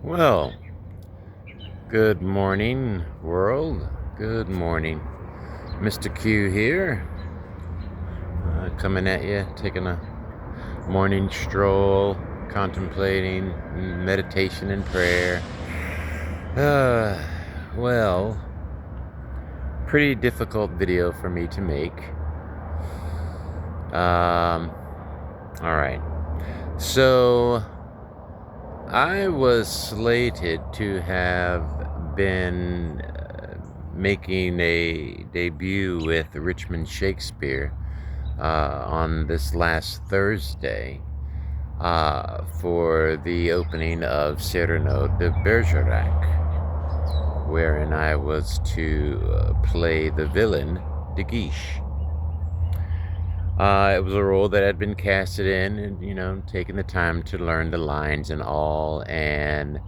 Well, good morning, world. Good morning. Mr. Q here, coming at you, taking a morning stroll, contemplating meditation and prayer. Uh, well, pretty difficult video for me to make. All right. So, I was slated to have been making a debut with Richmond Shakespeare on this last Thursday for the opening of Cyrano de Bergerac, wherein I was to play the villain de Guiche. It was a role that had been casted in and, taking the time to learn the lines and all. And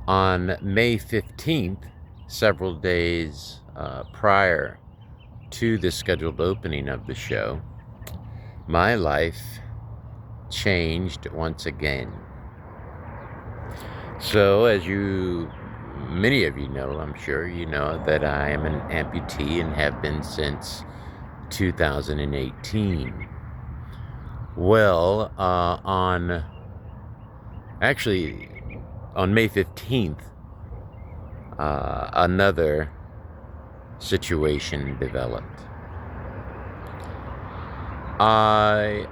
on May 15th, several days prior to the scheduled opening of the show, my life changed once again. So, as many of you know, I'm sure you know that I am an amputee and have been since 2018. Well, on May 15th, another situation developed. I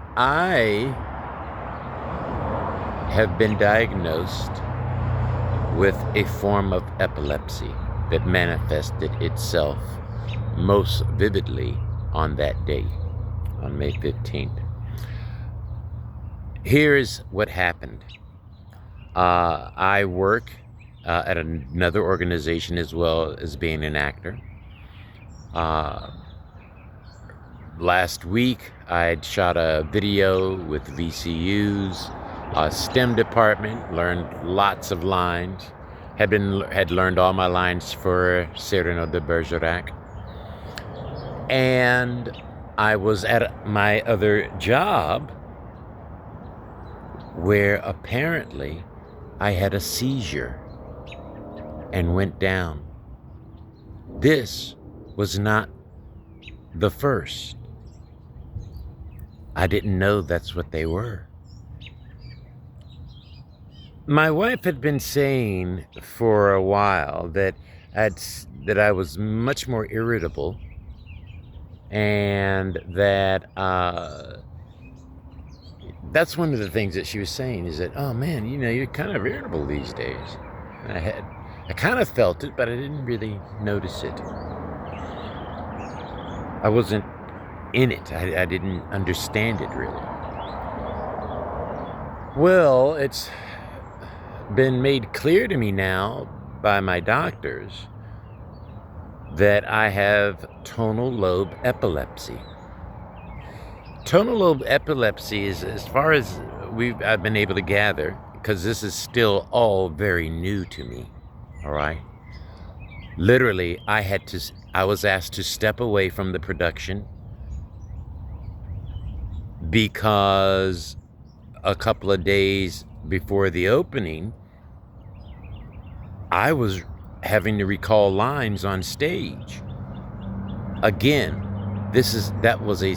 have been diagnosed with a form of epilepsy that manifested itself most vividly on that day, on May 15th. Here's what happened. I work at another organization as well as being an actor. Last week, I'd shot a video with VCU's STEM department, learned lots of lines, had learned all my lines for Cyrano de Bergerac. And I was at my other job where apparently I had a seizure and went down. This was not the first. I didn't know that's what they were. My wife had been saying for a while that I was much more irritable, and that that's one of the things that she was saying, is that, oh man, you're kind of irritable these days. And I kind of felt it, but I didn't really notice it. I wasn't in it. I didn't understand it really. Well, it's been made clear to me now by my doctors that I have tonal lobe epilepsy. Tonal lobe epilepsy is, as far as I've been able to gather, because this is still all very new to me, all right? Literally, I was asked to step away from the production because a couple of days before the opening, I was having to recall lines on stage. Again, that was a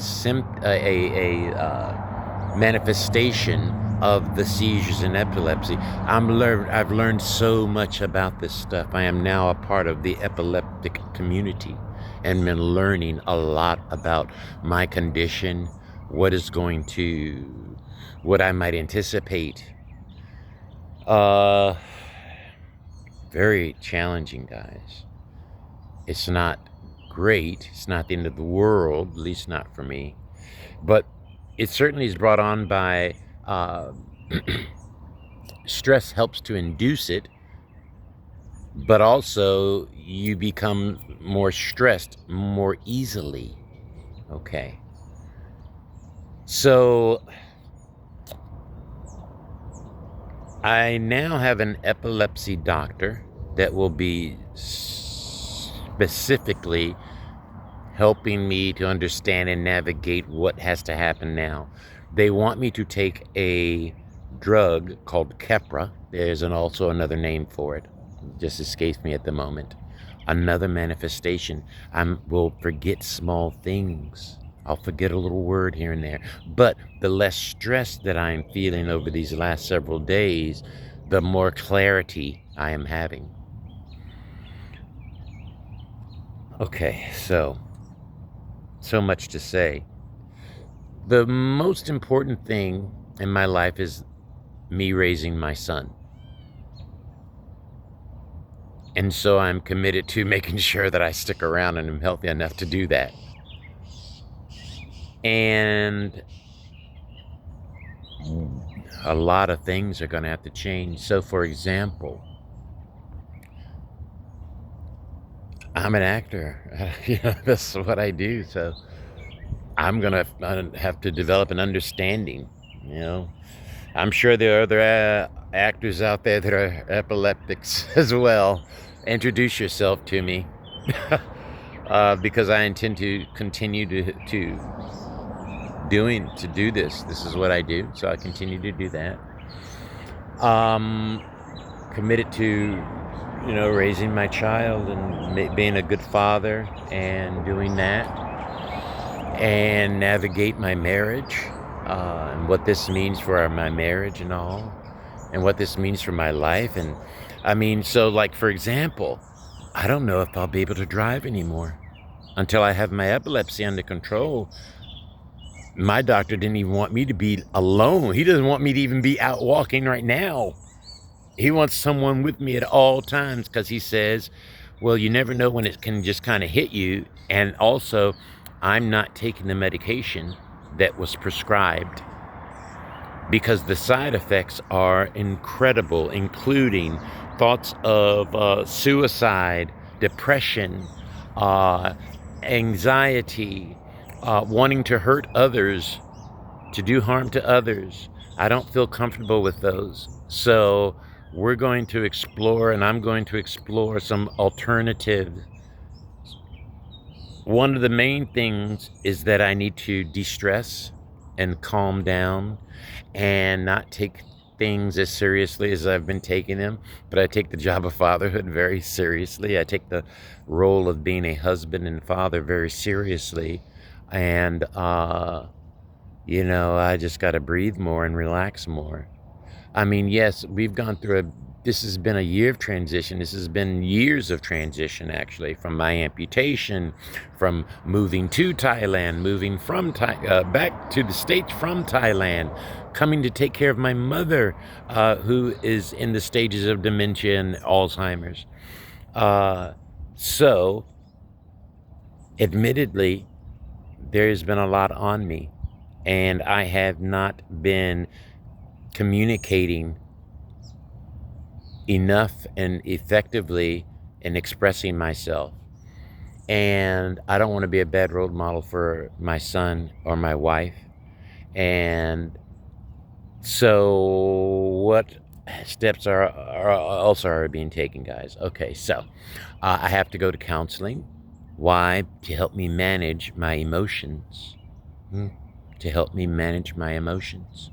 manifestation of the seizures and epilepsy. I've learned so much about this stuff. I am now a part of the epileptic community and been learning a lot about my condition, what I might anticipate. Very challenging, guys. It's not great. It's not the end of the world, at least not for me. But it certainly is brought on by stress helps to induce it, but also you become more stressed more easily. Okay. So I now have an epilepsy doctor that will be specifically helping me to understand and navigate what has to happen now. They want me to take a drug called Keppra. There's also another name for it. It just escapes me at the moment. Another manifestation. I will forget small things. I'll forget a little word here and there. But the less stress that I'm feeling over these last several days, the more clarity I am having. Okay, so much to say. The most important thing in my life is me raising my son. And so I'm committed to making sure that I stick around and am healthy enough to do that. And a lot of things are going to have to change. So, for example, I'm an actor. That's what I do. So I'm going to have to develop an understanding. I'm sure there are other actors out there that are epileptics as well. Introduce yourself to me. Because I intend to continue to do this. This is what I do, so I continue to do that. Committed to, raising my child and being a good father and doing that, and navigate my marriage, and what this means for my marriage and all, and what this means for my life. And so like, for example, I don't know if I'll be able to drive anymore until I have my epilepsy under control. My doctor didn't even want me to be alone. He doesn't want me to even be out walking right now. He wants someone with me at all times, because he says, well, you never know when it can just kind of hit you. And also, I'm not taking the medication that was prescribed, because the side effects are incredible, including thoughts of suicide, depression, anxiety, wanting to hurt others, to do harm to others. I don't feel comfortable with those. So we're going to explore, and I'm going to explore some alternatives. One of the main things is that I need to de-stress and calm down and not take things as seriously as I've been taking them. But I take the job of fatherhood very seriously. I take the role of being a husband and father very seriously. And, I just got to breathe more and relax more. Yes, we've gone through this has been a year of transition. This has been years of transition, actually, from my amputation, from moving to Thailand, moving from back to the States from Thailand, coming to take care of my mother, who is in the stages of dementia and Alzheimer's. So, admittedly, there's been a lot on me, and I have not been communicating enough and effectively in expressing myself. And I don't want to be a bad role model for my son or my wife. And so what steps are also being taken, guys? Okay, so I have to go to counseling. Why? To help me manage my emotions. To help me manage my emotions.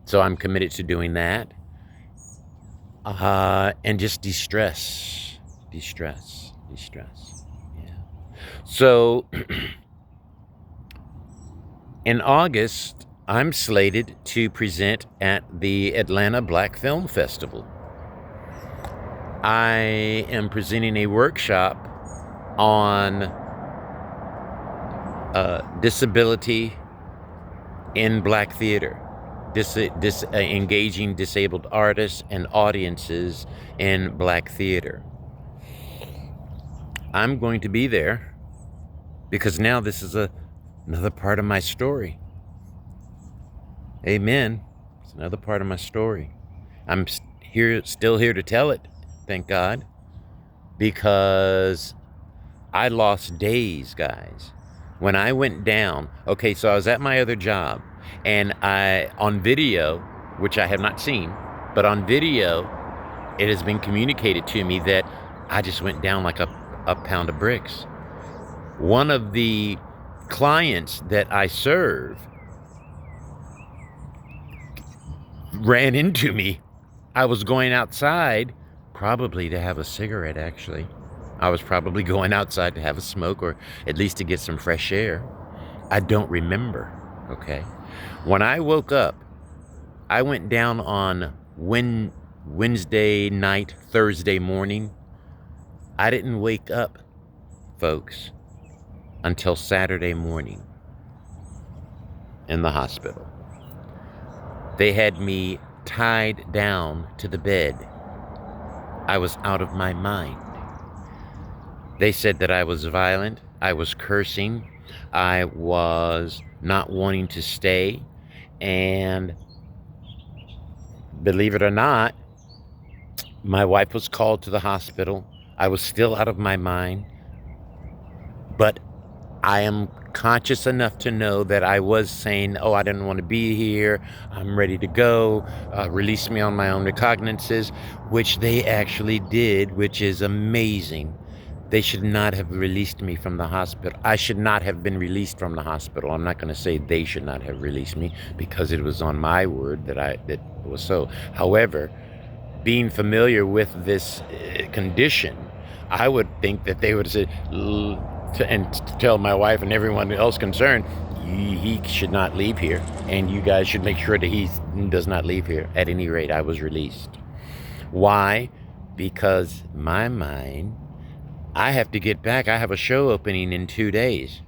So I'm committed to doing that. And just de-stress. Yeah. So in August, I'm slated to present at the Atlanta Black Film Festival. I am presenting a workshop on disability in Black theater, engaging disabled artists and audiences in Black theater. I'm going to be there because now this is another part of my story. Amen. It's another part of my story. I'm still here to tell it, thank God, because I lost days, guys. When I went down, okay, so I was at my other job, and on video, which I have not seen, but on video, it has been communicated to me that I just went down like a pound of bricks. One of the clients that I serve ran into me. I was going outside, probably to have a cigarette, actually. I was probably going outside to have a smoke or at least to get some fresh air. I don't remember, okay? When I woke up, I went down on Wednesday night, Thursday morning. I didn't wake up, folks, until Saturday morning in the hospital. They had me tied down to the bed. I was out of my mind. They said that I was violent, I was cursing, I was not wanting to stay, and believe it or not, my wife was called to the hospital. I was still out of my mind, but I am conscious enough to know that I was saying, oh, I didn't want to be here. I'm ready to go. Release me on my own recognizances, which they actually did, which is amazing. They should not have released me from the hospital. I should not have been released from the hospital. I'm not going to say they should not have released me because it was on my word that was so. However, being familiar with this condition, I would think that they would have said, and tell my wife and everyone else concerned, he should not leave here, and you guys should make sure that he does not leave here. At any rate, I was released. Why? Because my mind, I have to get back. I have a show opening in 2 days,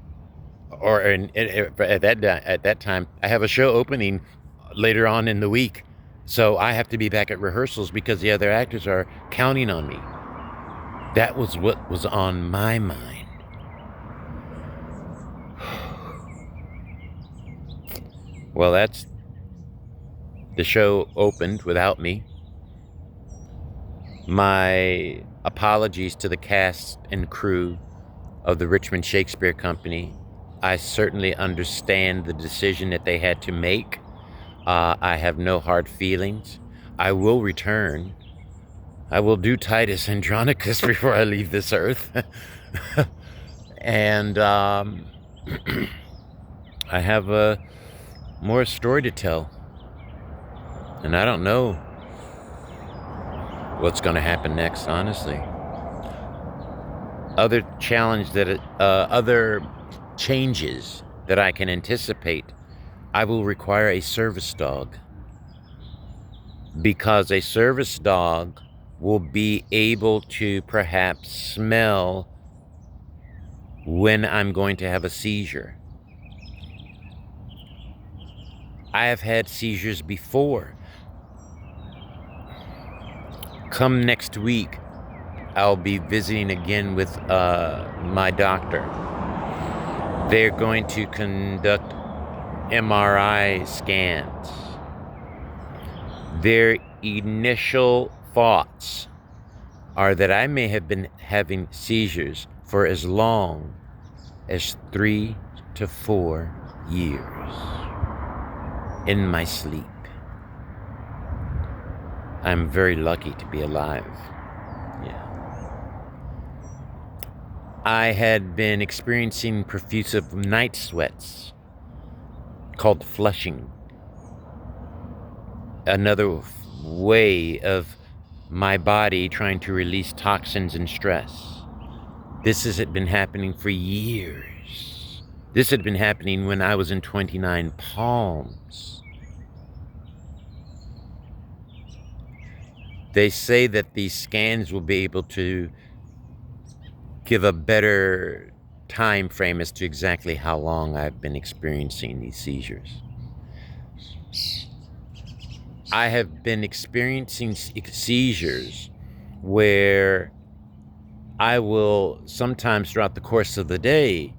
or at that time, I have a show opening later on in the week. So I have to be back at rehearsals because the other actors are counting on me. That was what was on my mind. Well, the show opened without me. My apologies to the cast and crew of the Richmond Shakespeare Company. I certainly understand the decision that they had to make. I have no hard feelings. I will return. I will do Titus Andronicus before I leave this earth. And I have more story to tell. And I don't know what's going to happen next, honestly. Other changes that I can anticipate, I will require a service dog, because a service dog will be able to perhaps smell when I'm going to have a seizure. I have had seizures before. Come next week, I'll be visiting again with my doctor. They're going to conduct MRI scans. Their initial thoughts are that I may have been having seizures for as long as 3 to 4 years in my sleep. I'm very lucky to be alive. Yeah. I had been experiencing profuse night sweats called flushing. Another way of my body trying to release toxins and stress. This had been happening for years. This had been happening when I was in 29 Palms. They say that these scans will be able to give a better time frame as to exactly how long I've been experiencing these seizures. I have been experiencing seizures where I will sometimes throughout the course of the day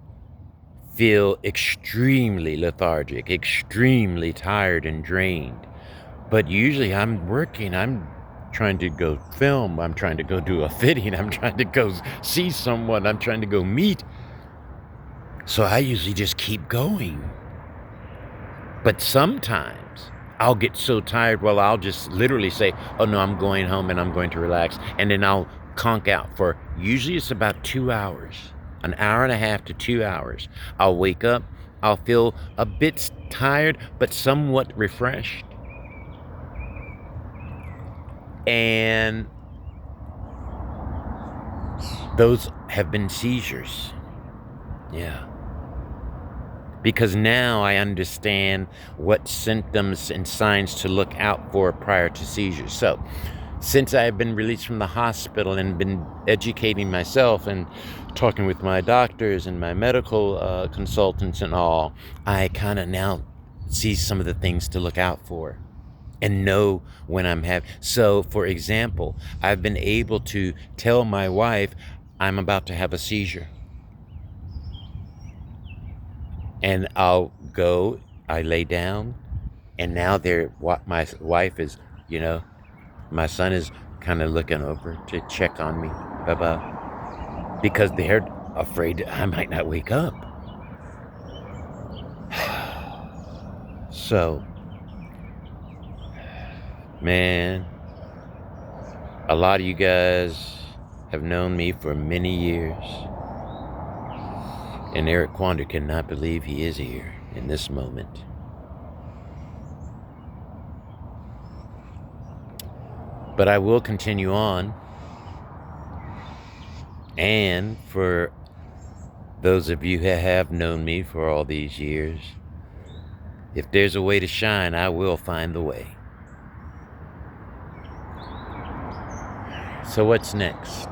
feel extremely lethargic, extremely tired and drained. But usually I'm working, I'm trying to go film, I'm trying to go do a fitting, I'm trying to go see someone, I'm trying to go meet. So I usually just keep going. But sometimes I'll get so tired, well, I'll just literally say, oh no, I'm going home and I'm going to relax. And then I'll conk out for, usually it's about 2 hours, an hour and a half to 2 hours. I'll wake up, I'll feel a bit tired, but somewhat refreshed. And those have been seizures. Yeah. Because now I understand what symptoms and signs to look out for prior to seizures. So, since I've been released from the hospital and been educating myself and talking with my doctors and my medical consultants and all, I kind of now see some of the things to look out for and know when I'm having. So, for example, I've been able to tell my wife I'm about to have a seizure. And I'll go, I lay down, and now my wife is, my son is kind of looking over to check on me, because they're afraid I might not wake up. So, man, a lot of you guys have known me for many years. And Eric Quander cannot believe he is here in this moment. But I will continue on. And for those of you who have known me for all these years, if there's a way to shine, I will find the way. So what's next?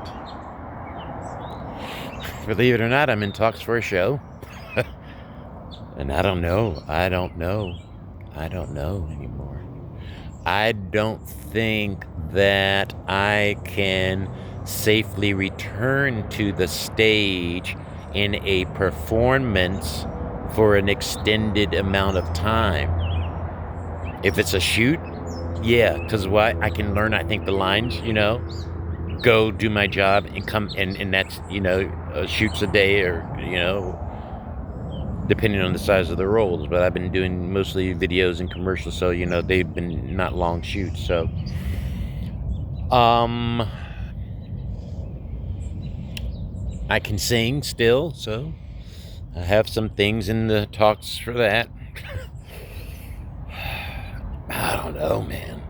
Believe it or not, I'm in talks for a show. And I don't know anymore. I don't think that I can safely return to the stage in a performance for an extended amount of time. If it's a shoot, yeah, because I can learn, I think, the lines, go do my job and come, and that's, shoots a day, or, depending on the size of the roles. But I've been doing mostly videos and commercials, so, they've been not long shoots. So, I can sing still, so I have some things in the talks for that. I don't know, man.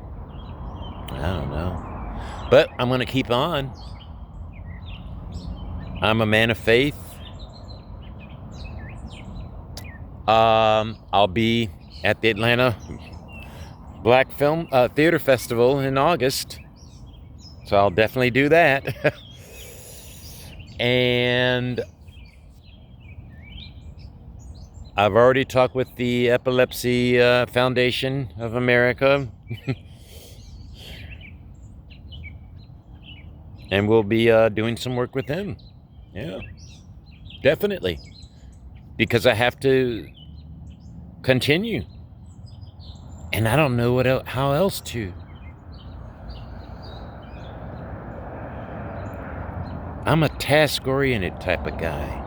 I don't know. But I'm going to keep on. I'm a man of faith. I'll be at the Atlanta Black Film Theater Festival in August. So I'll definitely do that. And I've already talked with the Epilepsy Foundation of America. And we'll be doing some work with them. Yeah, definitely. Because I have to continue. And I don't know how else to. I'm a task-oriented type of guy.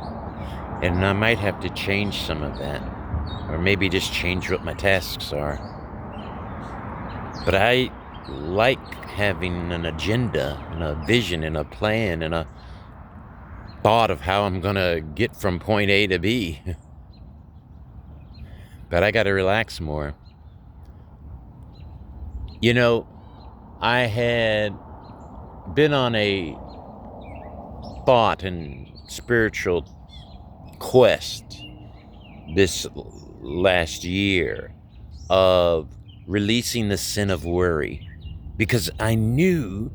And I might have to change some of that. Or maybe just change what my tasks are. But I like having an agenda and a vision and a plan and a thought of how I'm going to get from point A to B. But I got to relax more. I had been on a thought and spiritual quest this last year of releasing the sin of worry, because I knew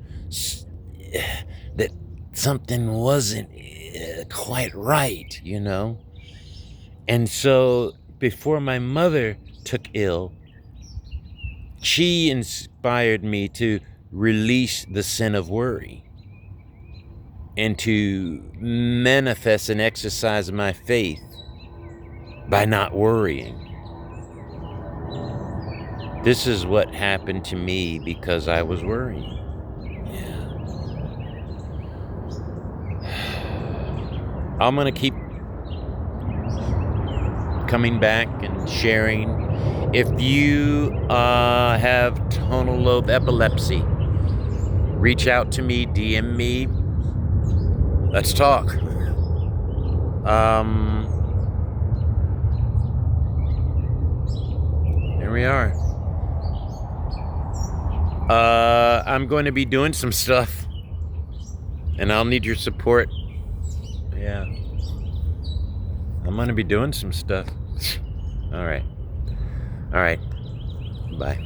that something wasn't quite right, And so before my mother took ill, she inspired me to release the sin of worry and to manifest and exercise my faith by not worrying. This is what happened to me because I was worrying. Yeah. I'm going to keep coming back and sharing. If you have tonal lobe epilepsy, reach out to me, DM me. Let's talk. Here we are. I'm going to be doing some stuff, and I'll need your support. Yeah. I'm going to be doing some stuff. All right. All right. Bye.